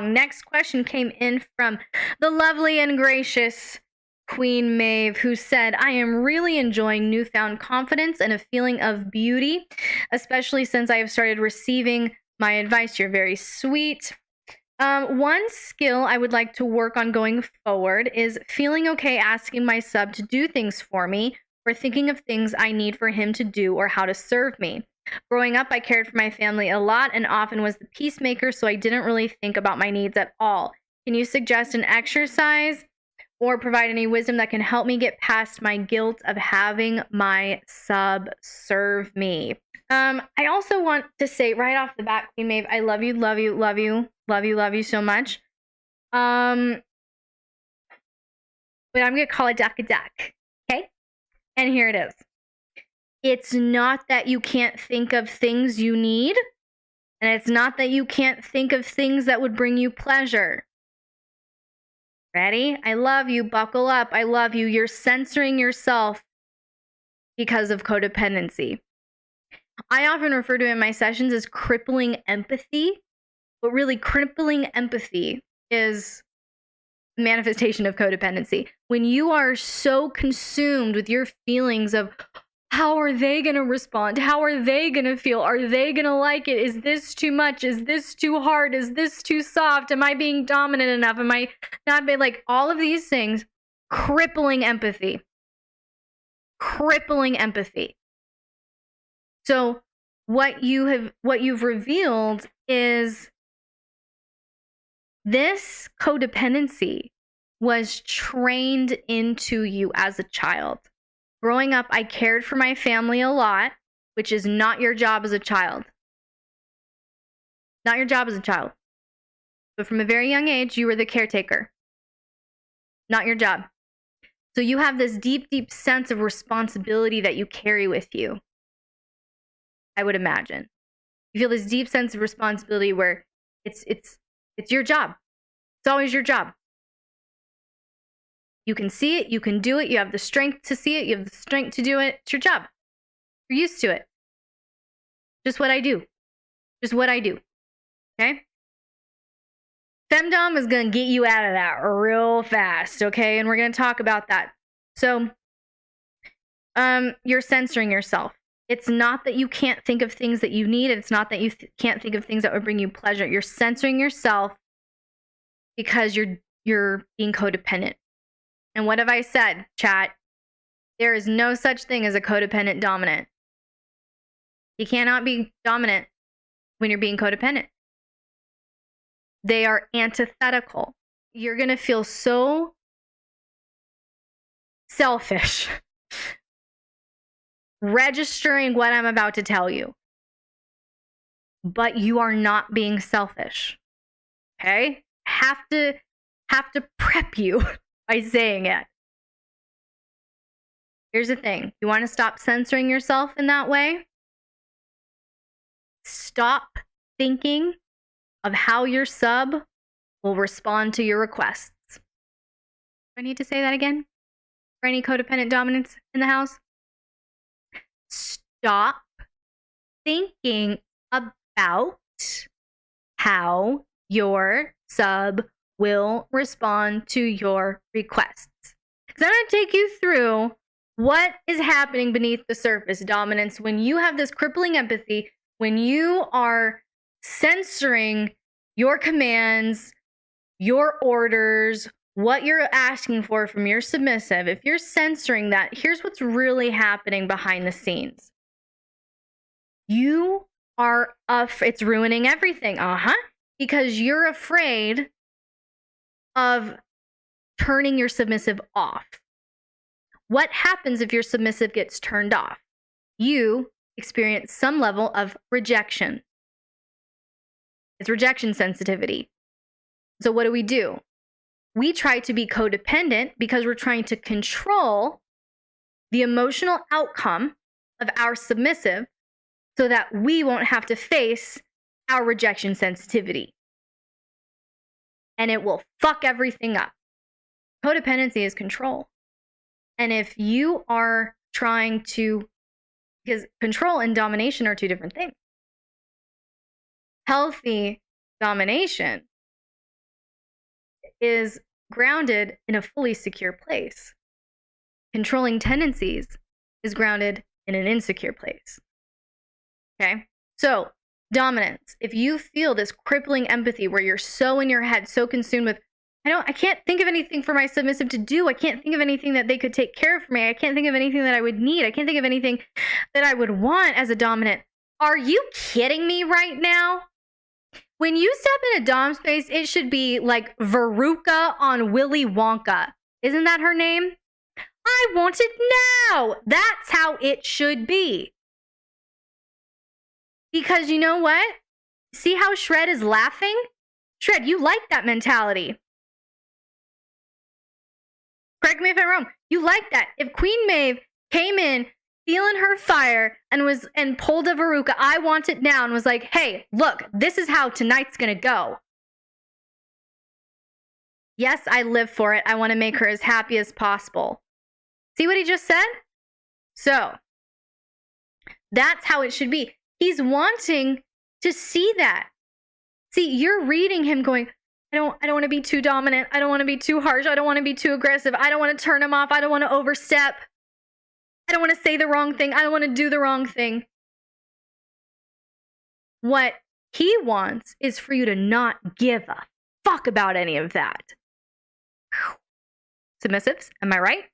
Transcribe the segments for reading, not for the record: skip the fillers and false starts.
Next question came in from the lovely and gracious Queen Maeve, who said, I am really enjoying newfound confidence and a feeling of beauty, especially since I have started receiving my advice. You're very sweet. One skill I would like to work on going forward is feeling okay asking my sub to do things for me or thinking of things I need for him to do or how to serve me. Growing up, I cared for my family a lot and often was the peacemaker, so I didn't really think about my needs at all. Can you suggest an exercise or provide any wisdom that can help me get past my guilt of having my sub serve me? I also want to say right off the bat, Queen Maeve, I love you, love you, love you, love you, love you so much. But I'm gonna call it duck a duck, okay? And here it is. It's not that you can't think of things you need, and it's not that you can't think of things that would bring you pleasure. Ready? I love you. Buckle up. I love you. You're censoring yourself because of codependency. I often refer to it in my sessions as crippling empathy, but really crippling empathy is a manifestation of codependency. When you are so consumed with your feelings of how are they going to respond? How are they going to feel? Are they going to like it? Is this too much? Is this too hard? Is this too soft? Am I being dominant enough? Am I not being like all of these things? Crippling empathy. Crippling empathy. So what you've revealed is this codependency was trained into you as a child. Growing up, I cared for my family a lot, which is not your job as a child. Not your job as a child. But from a very young age, you were the caretaker. Not your job. So you have this deep, deep sense of responsibility that you carry with you, I would imagine. You feel this deep sense of responsibility where it's your job. It's always your job. You can see it, you can do it, you have the strength to see it, you have the strength to do it. It's your job. You're used to it. Just what I do. Just what I do. Okay? Femdom is going to get you out of that real fast, okay? And we're going to talk about that. So, you're censoring yourself. It's not that you can't think of things that you need. It's not that you can't think of things that would bring you pleasure. You're censoring yourself because you're being codependent. And what have I said, chat? There is no such thing as a codependent dominant. You cannot be dominant when you're being codependent. They are antithetical. You're going to feel so selfish registering what I'm about to tell you. But you are not being selfish. Okay? Have to prep you by saying it. Here's the thing. You want to stop censoring yourself in that way? Stop thinking of how your sub will respond to your requests. Do I need to say that again? For any codependent dominance in the house? Stop thinking about how your sub will respond to your requests. Because I'm going to take you through what is happening beneath the surface, dominance, when you have this crippling empathy, when you are censoring your commands, your orders, what you're asking for from your submissive. If you're censoring that, here's what's really happening behind the scenes. You are, it's ruining everything. Because you're afraid of turning your submissive off. What happens if your submissive gets turned off? You experience some level of rejection. It's rejection sensitivity. So what do? We try to be codependent because we're trying to control the emotional outcome of our submissive so that we won't have to face our rejection sensitivity. And it will fuck everything up. Codependency is control. And if you are trying to, because control and domination are two different things. Healthy domination is grounded in a fully secure place. Controlling tendencies is grounded in an insecure place. Okay? So, dominance. If you feel this crippling empathy where you're so in your head, so consumed with, I can't think of anything for my submissive to do. I can't think of anything that they could take care of for me. I can't think of anything that I would need. I can't think of anything that I would want as a dominant. Are you kidding me right now? When you step in a dom space, it should be like Veruca on Willy Wonka. Isn't that her name? I want it now. That's how it should be. Because you know what? See how Shred is laughing? Shred, you like that mentality. Correct me if I'm wrong. You like that. If Queen Maeve came in feeling her fire and pulled a Veruca, I want it now, and was like, hey, look, this is how tonight's gonna go. Yes, I live for it. I want to make her as happy as possible. See what he just said? So, that's how it should be. He's wanting to see that. See, you're reading him going, I don't want to be too dominant. I don't want to be too harsh. I don't want to be too aggressive. I don't want to turn him off. I don't want to overstep. I don't want to say the wrong thing. I don't want to do the wrong thing. What he wants is for you to not give a fuck about any of that. Submissives, am I right?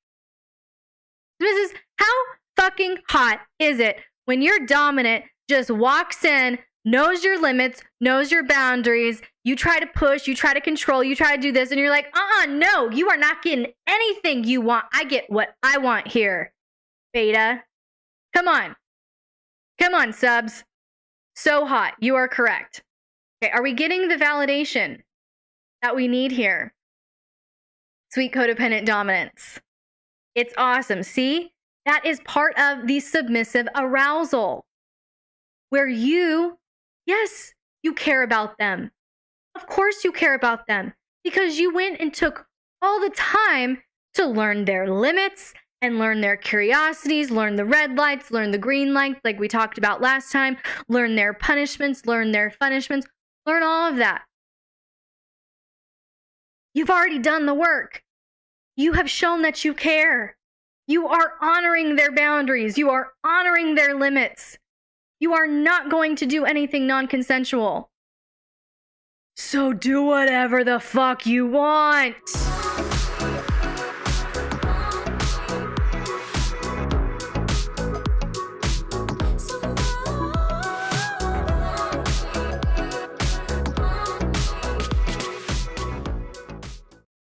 Submissives, how fucking hot is it when your dominant just walks in, knows your limits, knows your boundaries, you try to push, you try to control, you try to do this, and you're like, no, you are not getting anything you want. I get what I want here, beta. Come on, subs. So hot. You are correct. Okay, are we getting the validation that we need here? Sweet codependent dominance. It's awesome. See? That is part of the submissive arousal, where yes, you care about them. Of course you care about them, because you went and took all the time to learn their limits and learn their curiosities, learn the red lights, learn the green lights, like we talked about last time, learn their punishments, learn their punishments, learn all of that. You've already done the work. You have shown that you care. You are honoring their boundaries. You are honoring their limits. You are not going to do anything non-consensual. So do whatever the fuck you want.